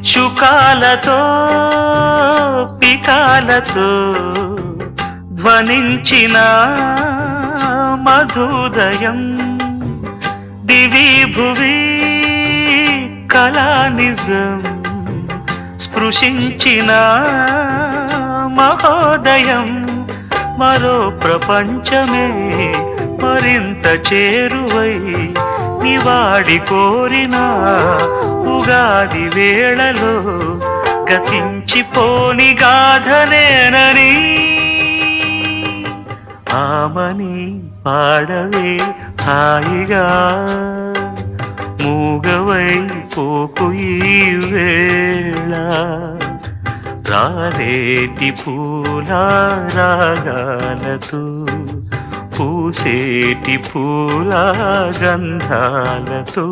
శుకాలతో పికాలతో ధ్వనించిన మధుదయం దివి భువి కళానిజం స్పృశించిన మహోదయం మరో ప్రపంచమే మరింత చేరువై నివాడి కోరిన ఉగాది వేళలో గతించిపోని గాథనేనని ఆమని పాడవే హాయిగా మూగవై పోకు ఈ వేళ రాలేటి పూల రాగాలతో పూసేటి పూల గంధాలతో